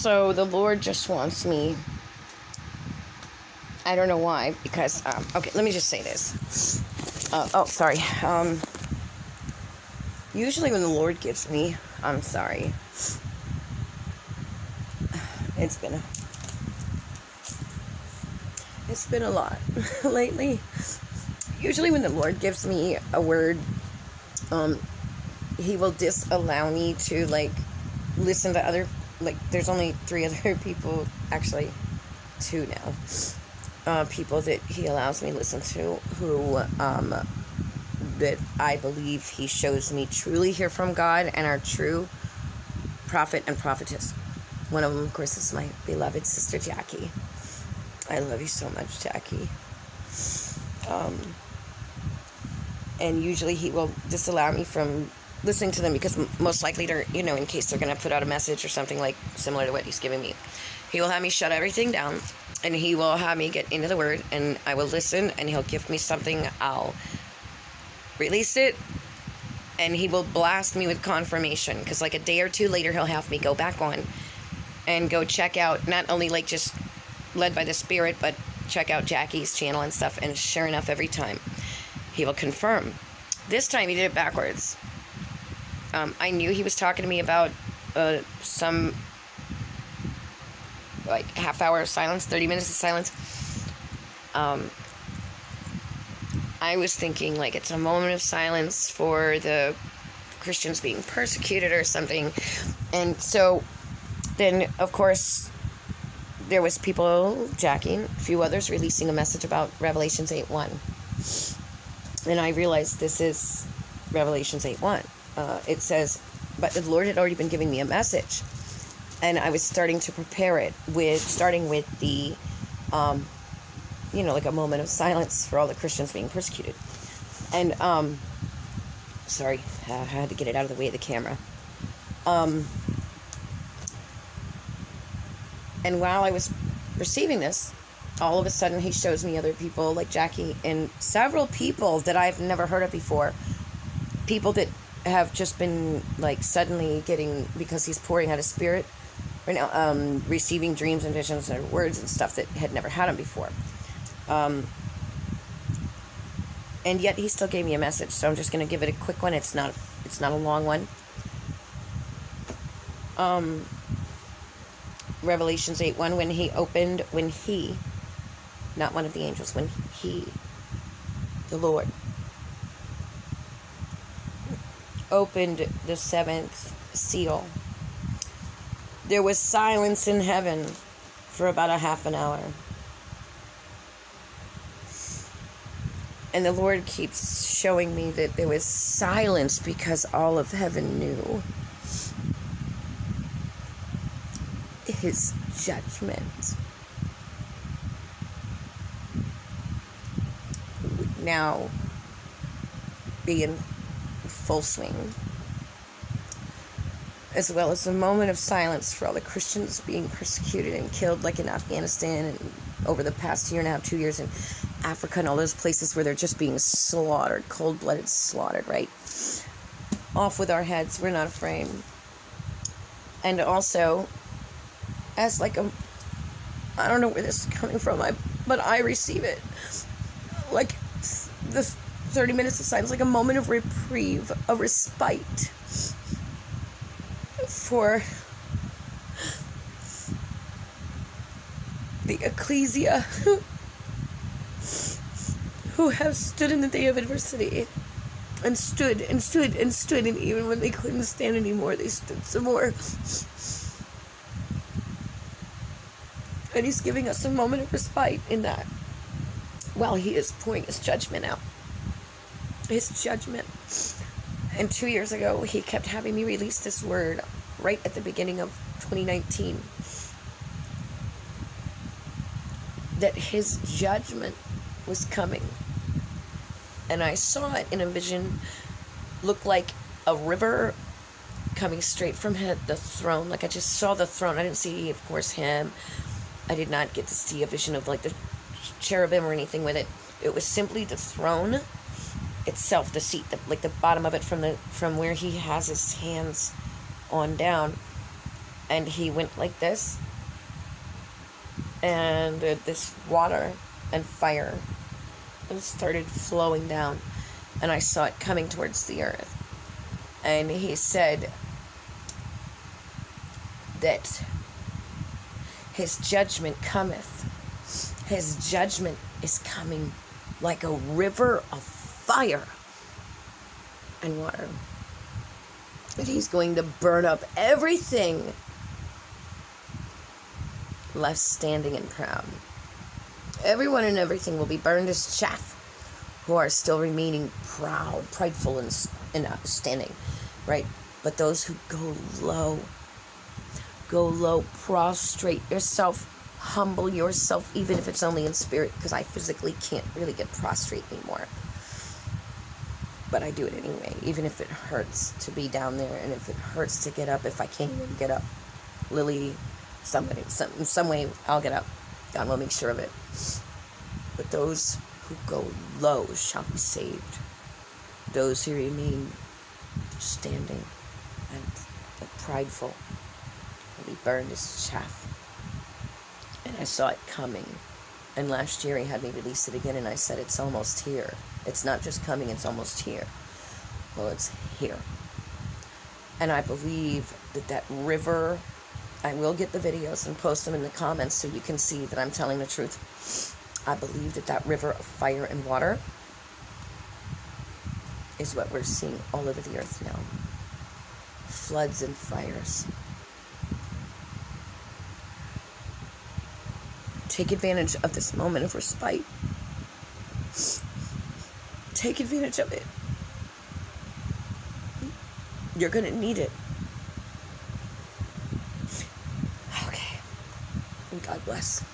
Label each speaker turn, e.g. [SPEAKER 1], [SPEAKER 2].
[SPEAKER 1] So the Lord just wants me. I don't know why, because, okay, let me just say this. Sorry. Usually when the Lord gives me, I'm sorry. It's been a lot lately. Usually when the Lord gives me a word, He will disallow me to, like, listen to other, like, there's only 3 other people, actually 2 now, people that He allows me to listen to, who, that I believe He shows me truly hear from God and are true prophet and prophetess. One of them, of course, is my beloved sister Jackie. I love you so much, Jackie. And usually He will disallow me from listening to them, because most likely they're, you know, in case they're going to put out a message or something like similar to what He's giving me. He will have me shut everything down, and He will have me get into the Word, and I will listen, and He'll give me something. I'll release it, and He will blast me with confirmation, because like a day or 2 later He'll have me go back on and go check out, not only like just led by the Spirit, but check out Jackie's channel and stuff, and sure enough, every time He will confirm. This time He did it backwards. I knew He was talking to me about some like half-hour of silence, 30 minutes of silence. I was thinking like it's a moment of silence for the Christians being persecuted or something. And so then, of course, there was people, Jackie, a few others, releasing a message about Revelations 8:1. And I realized this is Revelations 8:1. It says, but the Lord had already been giving me a message. And I was starting to prepare it starting with the, you know, like a moment of silence for all the Christians being persecuted. And, sorry, I had to get it out of the way of the camera. And while I was receiving this, all of a sudden He shows me other people like Jackie and several people that I've never heard of before. People that have just been like suddenly getting, because He's pouring out His Spirit right now, receiving dreams and visions and words and stuff that had never had them before. And yet He still gave me a message, so I'm just going to give it a quick one. It's not a long one. Revelations 8:1, when He, not one of the angels, when He, the Lord, opened the 7th seal, there was silence in heaven for about a half an hour. And the Lord keeps showing me that there was silence because all of heaven knew His judgment would now be in full swing, as well as a moment of silence for all the Christians being persecuted and killed, like in Afghanistan and over the past 1.5 to 2 years in Africa and all those places where they're just being slaughtered, cold-blooded slaughtered, right? Off with our heads, we're not afraid. And also, as like a, I don't know where this is coming from, but I receive it. Like the 30 minutes of silence, like a moment of reprieve, a respite for the ecclesia who have stood in the day of adversity and stood and stood and stood, and even when they couldn't stand anymore, they stood some more. And He's giving us a moment of respite in that, while He is pouring His judgment out. His judgment. And 2 years ago, He kept having me release this word right at the beginning of 2019. That His judgment was coming. And I saw it in a vision, look like a river coming straight from the throne. Like I just saw the throne. I didn't see, of course, Him. I did not get to see a vision of like the cherubim or anything with it. It was simply the throne itself, the seat, like the bottom of it from where He has His hands on down. And he went like this, and this water and fire started flowing down, and I saw it coming towards the earth. And he said that his judgment cometh. His judgment is coming like a river of fire and water. That he's going to burn up everything left standing and proud. Everyone and everything will be burned as chaff who are still remaining proud, prideful, and standing, right? But those who go low, prostrate yourself, humble yourself, even if it's only in spirit, because I physically can't really get prostrate anymore. But I do it anyway, even if it hurts to be down there, and if it hurts to get up, if I can't even get up. Lily, some way I'll get up. God will make sure of it. But those who go low shall be saved. Those who remain standing and prideful will be burned as chaff. And I saw it coming. And last year he had me release it again, and I said, it's almost here. It's not just coming, it's almost here. Well, it's here. And I believe that river, I will get the videos and post them in the comments so you can see that I'm telling the truth. I believe that river of fire and water is what we're seeing all over the earth now. Floods and fires. Take advantage of this moment of respite. Take advantage of it. You're going to need it. Okay. And God bless.